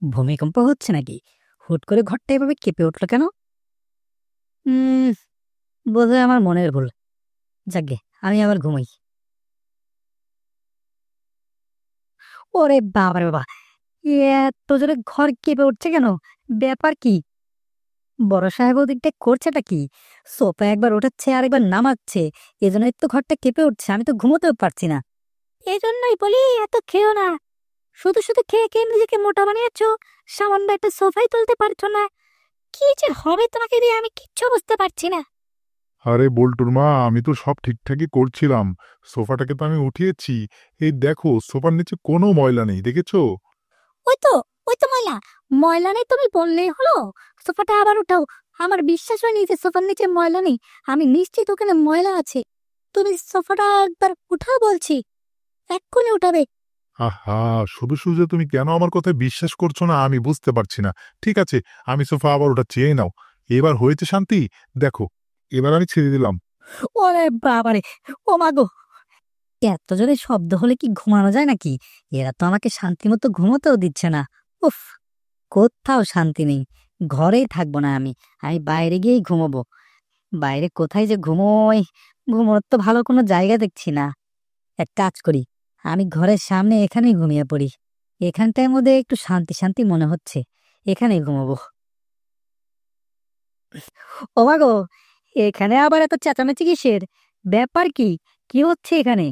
ভূমিকম্প হচ্ছে নাকি? হুট করে ঘরটা এভাবে কেঁপে উঠলো কেন? উম বোধহয় আমার মনের ভুল। যাকগে, আমি আবার ঘুমাই। ওরে বাবারে বাবা! এত জোরে ঘর কেঁপে উঠছে কেন? ব্যাপার কি? বড় সাহেব ওদিকটা করছেটা কি? সোফা একবার ওঠাচ্ছে আর একবার নামাচ্ছে। এজন্যই তো ঘরটা কেঁপে উঠছে। আমি তো ঘুমোতেও পারছি না। এজন্যই বলি এত খেও না। শুধু শুধু খেয়ে খেয়ে নিজেকে মোটা বানিয়েছো। সামান্য একটা সোফাই তুলতে পারছো না। কি যে হবে তোমাকে দিয়ে আমি কিচ্ছু বুঝতে পারছি না। আরে বল্টুর মা, আমি তো সব ঠিকঠাকই করছিলাম। সোফাটাকে তো আমি উঠিয়েছি। এই দেখো, সোফার নিচে কোনো ময়লা নেই, দেখেছো? ওই তো, ওই তো ময়লা। ময়লা নেই তুমি বললেই হলো। সোফাটা আবার উঠাও। আমার বিশ্বাস হয়নি যে সোফার নিচে ময়লা নেই। আমি নিশ্চিত ওখানে ময়লা আছে। তুমি সোফাটা একবার উঠাও বলছি। এক্ষুনি উঠাবে। আহা, শুধু শুধু যে তুমি কেন আমার কথায় বিশ্বাস করছো না আমি বুঝতে পারছি না। ঠিক আছে, আমি সোফা আবার ওটা চেয়ে নাও। এবার হয়েছে শান্তি। দেখো, এবার আমি ছেড়ে দিলাম। ওরে বাবারে! ও মা গো! এত জোরে শব্দ হলে কি ঘুমানো যায় নাকি? এরা তো আমাকে শান্তি মতো ঘুমোতেও দিচ্ছে না। উফ! কোথাও শান্তি নেই। ঘরেই থাকবো না আমি। আমি বাইরে গিয়েই ঘুমোবো। বাইরে কোথায় যে ঘুমোই? ঘুমোর তো ভালো কোনো জায়গা দেখছি না। এক কাজ করি, আমি ঘরের সামনে এখানেই ঘুমিয়ে পড়ি। এখানটার মধ্যে একটু শান্তি শান্তি মনে হচ্ছে। এখানেই ঘুমাবো। ও মা গো! এখানে আবার এত চেঁচামেচি কিসের? ব্যাপার কি? কি হচ্ছে এখানে?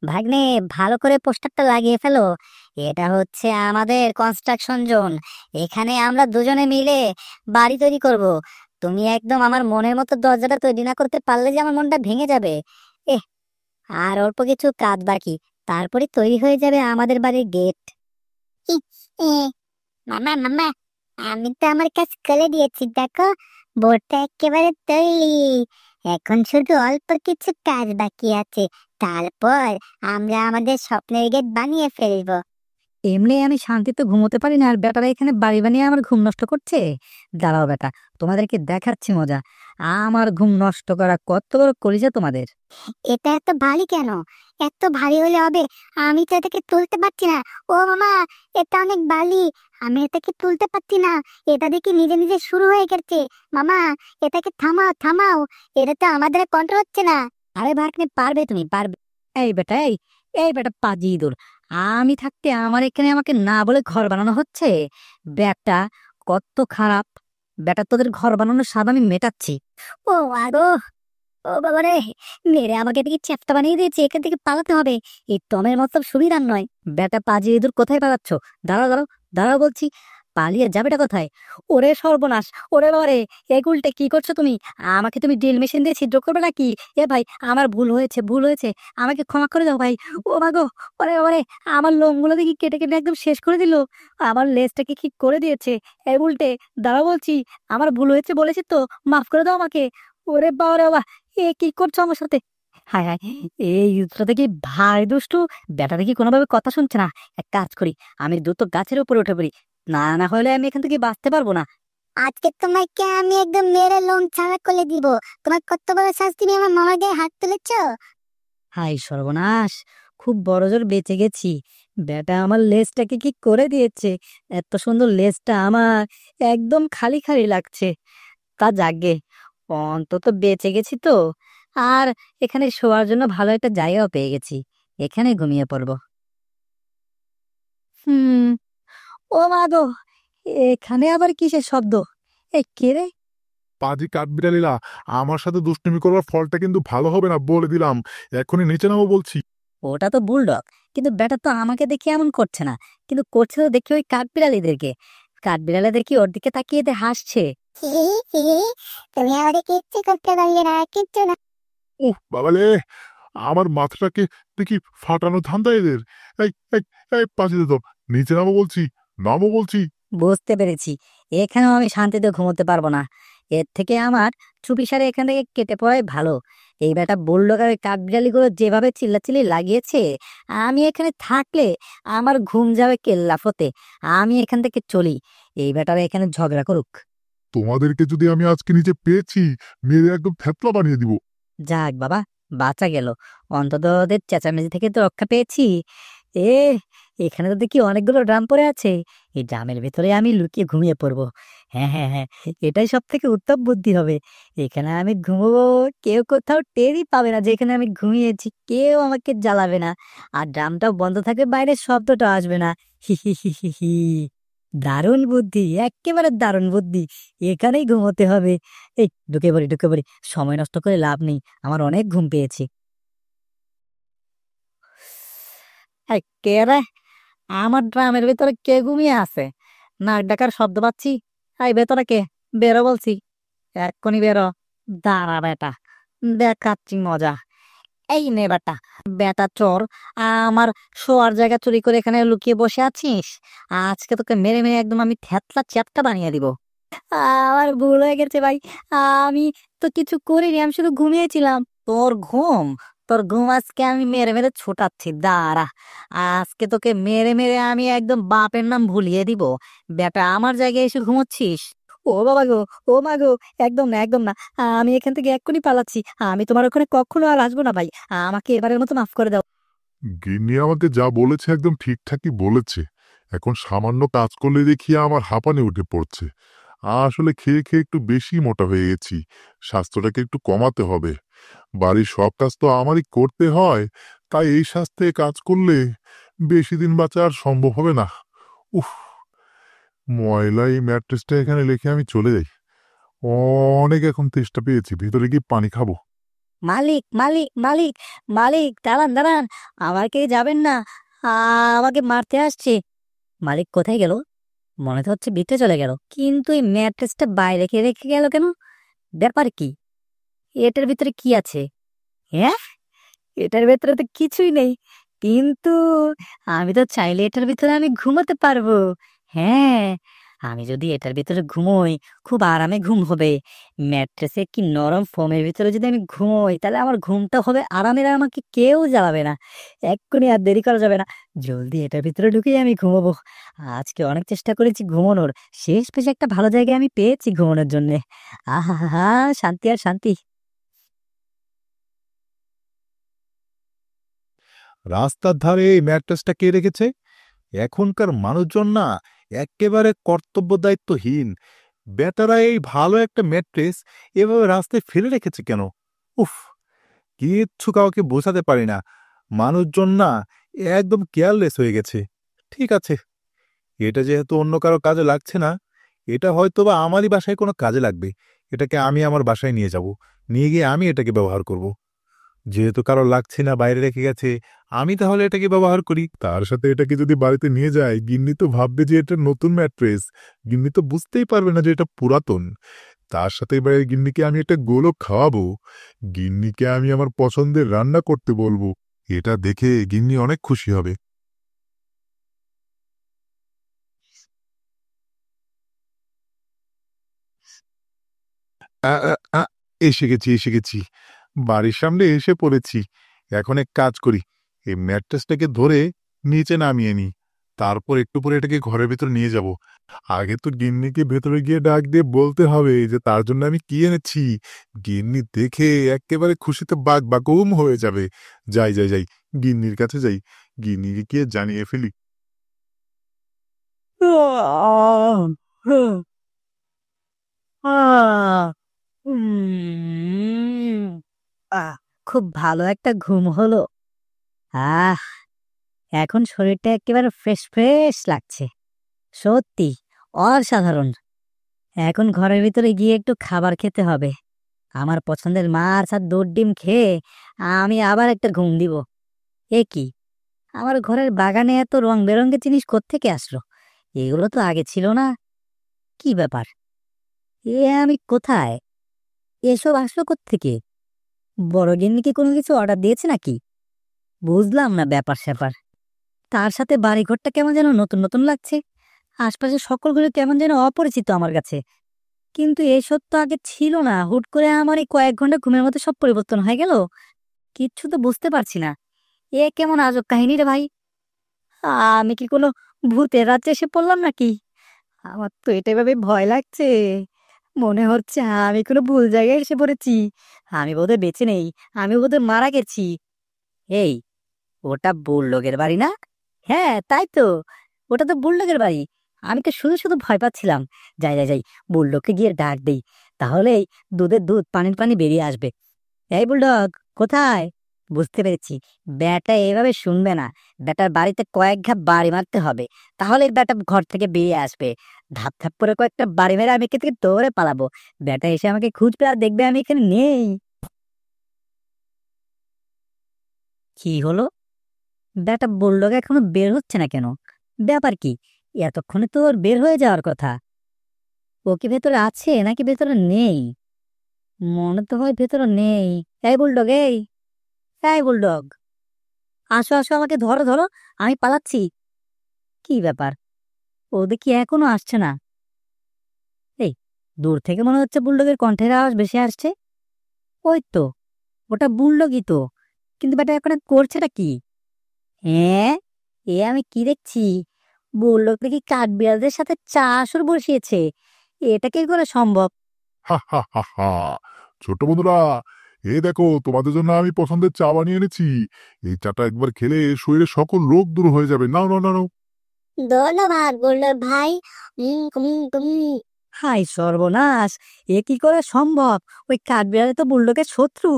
ভাগ্নে, ভালো করে পোস্টারটা লাগিয়ে ফেলো। এটা হচ্ছে আমাদের কনস্ট্রাকশন জোন। এখানে আমরা দুজনে মিলে বাড়ি তৈরি করব। তুমি একদম আমার মনের মতো দরজাটা তৈরি না করতে পারলে যে আমার মনটা ভেঙে যাবে। এহ, আর অল্প কিছু কাজ বাকি। তারপরে তৈরি হয়ে যাবে আমাদের বাড়ির গেট। মামা মামা, আমি তো আমার কাজ করে দিয়েছি, দেখো। বোর্ডটা একেবারে তৈরি। এখন শুধু অল্প কিছু কাজ বাকি আছে। তারপর আমরা আমাদের স্বপ্নের গেট বানিয়ে ফেলবো। এমনি আমি শান্তিতে ঘুমোতে পারি না, আর বেটারা এখানে বাড়ি বানিয়ে আমার ঘুম নষ্ট করছে। দাঁড়াও বেটা, তোমাদেরকে দেখাচ্ছি মজা। আমার ঘুম নষ্ট করা কত বড় কলিজা তোমাদের! এটা এত ভারী কেন? এত ভারী হলে হবে? আমি তো এটাকে তুলতে পারছি না। ও মামা, এটা অনেক ভারী। আমি এটাকে তুলতে পারছি না। এটা দেখি নিজে নিজে শুরু হয়ে গেছে। মামা, এটাকে থামাও থামাও। এটা তো আমাদের কন্ট্রোল হচ্ছে না। আরে ভাগ্নে, পারবে, তুমি পারবে। এই বেটা, এই এই বেটা পাজি ইঁদুর! আমি থাকতে আমার এখানে আমাকে না বলে ঘর বানানো হচ্ছে? ব্যাটা কত খারাপ! বেটা, তোদের ঘর বানানোর স্বাদ আমি মেটাচ্ছি। ও আগো! ও বাবা রে! মেরে আমাকে এদিকে চ্যাপ্টা বানিয়ে দিয়েছে। এখান থেকে পালাতে হবে। এই টমের মতলব সুবিধার নয়। বেটা পাজি ইঁদুর, কোথায় পালাচ্ছ? দাঁড়াও দাঁড়াও, দাঁড়াও বলছি। পালিয়ে যাবেটা কোথায়? ওরে সর্বনাশ! ওরে বাবা রে! এগুলটে কি করছো তুমি? আমাকে তুমি ড্রিল মেশিন দিয়ে ছিদ্র করবে নাকি? এ ভাই, আমার ভুল হয়েছে, ভুল হয়েছে। আমাকে ক্ষমা করে দাও ভাই। ও মা গো! ওরে বাবা রে! আমার লোমগুলো দেখি কেটে কেটে একদম শেষ করে দিল। আমার লেজটাকে কি করে দিয়েছে। এ উল্টে, দাঁড়াও বলছি। আমার ভুল হয়েছে বলেছি তো, মাফ করে দাও আমাকে। ওরে বাবা রে বাবা! এ কি করছো আমার সাথে? হায় হায়! এই ইঁদুরটা দেখি ভাই দুষ্টু। বেটা দেখি কোনোভাবে কথা শুনছে না। এক কাজ করি, আমি দ্রুত গাছের উপরে উঠে পড়ি। না না হলে আমি এখান থেকে বাঁচতে পারবো না। আজকে তোমাকে আমি একদম মেরে লোম ছাড়া করে দিব। তোমার কত বড় সাহস, তুমি আমার মামার গায়ে হাত তুলেছ! হাই সর্বনাশ! খুব বড়জোর বেঁচে গেছি। বেটা আমার লেজটাকে কি করে দিয়েছে! এত সুন্দর লেজটা আমার একদম খালি খালি লাগছে। তা যাকগে, অন্তত বেঁচে গেছি তো। আর এখানে শোয়ার জন্য ভালো একটা জায়গাও পেয়ে গেছি। এখানে ঘুমিয়ে পড়বো। হুম। ও মা গো! এখানে আবার কিসের শব্দ? এ কে রে? পাজি কাঠবিড়ালিরা, আমার সাথে দুষ্টুমি করার ফলটা কিন্তু ভালো হবে না বলে দিলাম। এখনই নিচে নামো বলছি। ওটা তো বুলডগ। কিন্তু ব্যাটা তো আমাকে দেখে এমন করছে না। কিন্তু করছে তো দেখি ওই কাঠবিড়ালিদেরকে। কাঠবিড়ালিদের কি ওর দিকে তাকিয়ে হাসছে। তুমি আমাকে কিচ্ছু করতে পারলে না, কিচ্ছু না। উহ বাবালে, আমার মাথাটাকে দেখি ফাটানো ধান্দা এদের। এই এই এই পাজি তো, নিচে নামো বলছি, নামো বলছি। বুঝতে পেরেছি। এখানেও আমি শান্তিতে ঘুমোতে পারবো না। এর থেকে আমার চুপিসারে এখান থেকে কেটে পড়াই ভালো। এই বেটা বুলডগ আর ওই কাঠবিড়ালিগুলো যেভাবে চিল্লাচিল্লি লাগিয়েছে, আমি এখানে থাকলে আমার ঘুম যাবে কেল্লাফতে। আমি এখান থেকে চলি। এই বেটারা এখানে ঝগড়া করুক। তোমাদেরকে যদি আমি আজকে নিচে পেয়েছি, মেরে একদম থ্যাতলা বানিয়ে দিব। যাক বাবা, বাঁচা গেল। অন্তত ওদের চেঁচামেচি থেকে তো রক্ষা পেয়েছি। এ এখানে তো দেখি অনেকগুলো ড্রাম পড়ে আছে, এই ড্রামের ভেতরে আমি লুকিয়ে ঘুমিয়ে পড়বো। হ্যাঁ হ্যাঁ হ্যাঁ, এটাই সব থেকে উত্তম বুদ্ধি হবে। এখানে আমি ঘুমোবো, কেউ কোথাও টেরই পাবে না যে এখানে আমি ঘুমিয়েছি, কেউ আমাকে জ্বালাবে না। আর ড্রামটাও বন্ধ থাকবে, বাইরের শব্দটা আসবে না। হি হি হি হি হি। দারুণ বুদ্ধি, একেবারে দারুণ বুদ্ধি। এখানেই ঘুমোতে হবে। এই ঢুকে পড়ি ঢুকে পড়ি, সময় নষ্ট করে লাভ নেই, আমার অনেক ঘুম পেয়েছি। এই কে রে? আমার ড্রামের ভেতরে কে ঘুমিয়ে আছে? নাক ডাকার শব্দ পাচ্ছি। এই ভেতরে কে? বেরো বলছি, এক্ষুনি বেরো। দাঁড়া বেটা, দেখাচ্ছি মজা। এই নে বেটা, বেটা চোর, আমার শোয়ার জায়গা চুরি করে এখানে লুকিয়ে বসে আছিস। আজকে তোকে মেরে মেরে একদম আমি থ্যাতলা চ্যাপটা বানিয়ে দিব। আমার ভুল হয়ে গেছে ভাই, আমি তো কিছু করিনি, আমি শুধু ঘুমিয়েছিলাম। তোর ঘুম আজকে আমি মেরে মেরে ছোটাচ্ছি, দাঁড়া। আজকে তোকে মেরে মেরে আমি একদম বাপের নাম ভুলিয়ে দিব। বেটা আমার জায়গায় এসে ঘুমোচ্ছিস? ও বাবা গো, ও মা গো, একদম না একদম না, আমি এখান থেকে এক্ষুনি পালাচ্ছি। আমি তোমার ওখানে কখনো আর আসবো না ভাই, আমাকে এবারের মতো মাফ করে দাও। গিন্নি আমাকে যা বলেছে একদম ঠিকঠাকই বলেছে। এখন সামান্য কাজ করলে দেখি আমার হাঁপানি উঠে পড়ছে। আসলে খেয়ে খেয়ে একটু বেশি মোটা হয়ে গেছি। স্বাস্থ্যটাকে একটু কমাতে হবে। বাড়ির সব কাজ তো আমারই করতে হয়, তাই এই স্বাস্থ্যে কাজ করলে বেশি দিন বাঁচা আর সম্ভব হবে না। উফ, ময়লা এই ম্যাট্রেসটা এখানে রেখে আমি চলে যাই। অনেক এখন তেষ্টা পেয়েছি, ভিতরে গিয়ে পানি খাবো। মালিক মালিক মালিক মালিক, দাঁড়ান দাঁড়ান, আমাকে যাবেন না, আমাকে মারতে আসছে। মালিক কোথায় গেল? মনে তো হচ্ছে ভিতরে চলে গেল, কিন্তু এই ম্যাট্রেসটা বাইরে রেখে রেখে গেল কেন? ব্যাপার কি? এটার ভিতরে কি আছে? হ্যাঁ, এটার ভেতরে তো কিছুই নেই, কিন্তু আমি তো চাইলে এটার ভিতরে আমি ঘুমাতে পারবো। হ্যাঁ, আমি যদি এটার ভিতরে ঘুমোই, খুব আরামে ঘুম হবে। ম্যাট্রেসে কি নরম ফোমের ভিতরে যদি আমি ঘুমোই, তাহলে আমার ঘুমটা হবে আরামের, আর আমাকে কেউ জ্বালাবে না। এক্ষুনি আর দেরি করা যাবে না, জলদি এটার ভিতরে ঢুকেই আমি ঘুমাবো। আজকে অনেক চেষ্টা করেছি ঘুমানোর, শেষ পেশ একটা ভালো জায়গায় আমি পেয়েছি ঘুমানোর জন্যে। আহা হা, শান্তি আর শান্তি। রাস্তার ধারে এই ম্যাট্রেসটা কে রেখেছে? এখনকার মানুষজন না একেবারে কর্তব্য দায়িত্বহীন। বেটারা এই ভালো একটা ম্যাট্রেস এভাবে রাস্তায় ফেলে রেখেছে কেন? উফ, কিচ্ছু কাউকে বোঝাতে পারি না। মানুষজন না একদম কেয়ারলেস হয়ে গেছে। ঠিক আছে, এটা যেহেতু অন্য কারো কাজে লাগছে না, এটা হয়তো বা আমারই বাসায় কোনো কাজে লাগবে। এটাকে আমি আমার বাসায় নিয়ে যাব, নিয়ে গিয়ে আমি এটাকে ব্যবহার করব। যেহেতু কারো লাগছে না, বাইরে রেখে গেছে, আমি তাহলে এটাকে ব্যবহার করি। তার সাথে এটাকে যদি বাড়িতে নিয়ে যাই, গিন্নি তো ভাববে যে এটা নতুন ম্যাট্রেস। গিন্নি তো বুঝতেই পারবে না যে এটা পুরাতন। তার সাথে এবারে গিন্নিকে আমি একটা গোলও খাওয়াবো। গিন্নিকে আমি আমার পছন্দের রান্না করতে বলবো। এটা দেখে গিন্নি অনেক খুশি হবে। আ, আ, আ, এসে গেছি এসে গেছি, বাড়ির সামনে এসে পড়েছি। এখন এক কাজ করি, এই ম্যাট্রেসটাকে ধরে নিচে নামিয়ে নিই। তারপর একটু পরে এটাকে ঘরের ভেতর নিয়ে যাব। আগে তো গিন্নিকে ভেতরে গিয়ে ডাক দিয়ে বলতে হবে যে তার জন্য আমি কি এনেছি। গিন্নি দেখে একেবারে খুশিতে বাক বাকুম হয়ে যাবে। যাই যাই যাই, গিন্নির কাছে যাই, গিন্নিকে গিয়ে জানিয়ে ফেলি। আহ, উম, আহ, খুব ভালো একটা ঘুম হলো। আহ, এখন শরীরটা একেবারে ফ্রেশ ফ্রেশ লাগছে, সত্যি অসাধারণ। এখন ঘরের ভিতরে গিয়ে একটু খাবার খেতে হবে। আমার পছন্দের মাছ আর দুধ ডিম খেয়ে আমি আবার একটা ঘুম দিব। এ কি, আমার ঘরের বাগানে এত রং বেরঙের জিনিস কোত্থেকে আসলো? এগুলো তো আগে ছিল না। কি ব্যাপার, আমি কোথায়? এসব আসলো কোত্থেকে? বড় গিন্নি কি কোনো কিছু অর্ডার দিয়েছে নাকি? বুঝলাম না ব্যাপার স্যাপার। তার সাথে বাড়িঘরটা কেমন যেন নতুন নতুন লাগছে, আশপাশের সকলগুলো কেমন যেন অপরিচিত আমার কাছে। কিন্তু এসব তো আগে ছিল না, হুট করে আমার এই কয়েক ঘন্টা ঘুমের মধ্যে সব পরিবর্তন হয়ে গেল। কিচ্ছু তো বুঝতে পারছি না, এ কেমন আজব কাহিনী রে ভাই। আমি কি কোনো ভূতের রাজ্যে এসে পড়লাম নাকি? আমার তো এটা ভেবে ভয় লাগছে, মনে হচ্ছে আমি কোনো ভুল জায়গায় এসে পড়েছি। আমি বোধহয় বেঁচে নেই, আমি বোধহয় মারা গেছি। এই, ওটা বুড়লোকের বাড়ি না? হ্যাঁ তাই তো, ওটা তো বুলডগের বাড়ি। আমি তো শুধু শুধু ভয় পাচ্ছিলাম। যাই যাই যাই, বুলডগকে গিয়ে ডাক দেই, তাহলেই দুধের দুধ পানির পানি বেরিয়ে আসবে। এই বুলডগ, কোথায়? বুঝতে পেরেছি, ব্যাটা এভাবে শুনবে না। ব্যাটার বাড়িতে কয়েক ঘা বাড়ি মারতে হবে, তাহলে ব্যাটা ঘর থেকে বেরিয়ে আসবে। ধাপ ধাপ করে কয়েকটা বাড়ি মেরে আমি এখান থেকে দৌড়ে পালাবো। ব্যাটা এসে আমাকে খুঁজবে আর দেখবে আমি এখানে নেই। কি হলো? ব্যাটা বুলডগ এখনো বের হচ্ছে না কেন? ব্যাপার কি? এতক্ষণে তো ওর বের হয়ে যাওয়ার কথা। ও কি ভেতরে আছে নাকি ভেতরে নেই? মনে তো হয় ভেতরে নেই। এই বুলডগ, এই বুলডগ, আসো আসো, আমাকে ধরো ধরো, আমি পালাচ্ছি। কি ব্যাপার, ও দেখি এখনো আসছে না। এই, দূর থেকে মনে হচ্ছে বুলডগের কণ্ঠের আওয়াজ বেশি আসছে। ওই তো, ওটা বুলডগই তো, কিন্তু ব্যাটা এখন করছেটা কি? হ্যাঁ, এ আমি কি দেখছি? বুলডগ দেখি কাঠবিড়ালদের সাথে চা আসর বসিয়েছে। এটা কি করে সম্ভব? হা হা হা হা। ছোট বন্ধুরা, এই দেখো তোমাদের জন্য আমি পছন্দের চা বানিয়ে এনেছি। এই চাটা একবার খেলে শরীরের সকল রোগ দূর হয়ে যাবে। নাও নাও নাও নাও। ধন্যবাদ বললো ভাই। হাই সর্বনাশ, এ কি করে সম্ভব? ওই কাঠবিড়ালে তো বুলডগের শত্রু।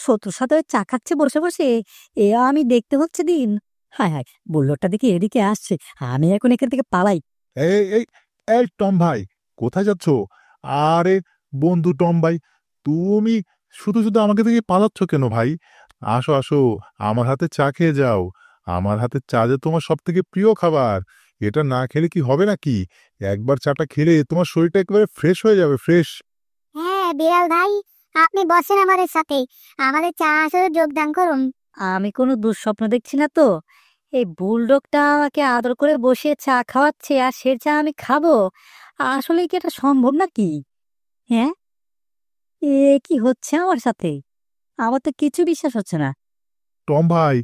শত্রুর সাথে ওই চা খাচ্ছে বসে বসে। এ আমি দেখতে হচ্ছে দিন। হায় হায়, বুলডগটা দেখি এদিকে আসছে। আমি এখন এখান থেকে পালাই। এই এই এই টম ভাই, কোথায় যাচ্ছ? আরে বন্ধু টম ভাই, তুমি শুধু শুধু আমাকে থেকে পালাচ্ছ কেন ভাই? আসো আসো, আমার হাতে চা খেয়ে যাও। আমার হাতে চা যে তোমার সব থেকে প্রিয় খাবার। এটা না খেলে কি হবে নাকি? একবার চাটা খেলে তোমার শরীরটা একেবারে ফ্রেশ হয়ে যাবে, ফ্রেশ। হ্যাঁ বিড়াল ভাই, আপনি বসেন আমাদের সাথে, আমাদের চা আসরে যোগদান করুন। আমি কোনো দুঃস্বপ্ন দেখছি না তো? এই বুলডগটা আমাকে আদর করে বসিয়ে চা খাওয়াচ্ছে, আর সে চা আমি খাবো? আসলে কি এটা সম্ভব নাকি? হ্যাঁ, এ কি হচ্ছে আমার সাথে? আমার তো কিছু বিশ্বাস হচ্ছে না। টম ভাই,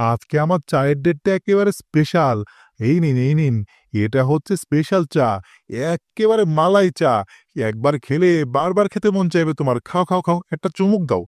আজকে আমার চায়ের ডেটটা একেবারে স্পেশাল। এই নিন এই নিন, এটা হচ্ছে স্পেশাল চা, একেবারে মালাই চা। একবার খেলে বারবার খেতে মন চাইবে তোমার। খাও খাও খাও, একটা চুমুক দাও।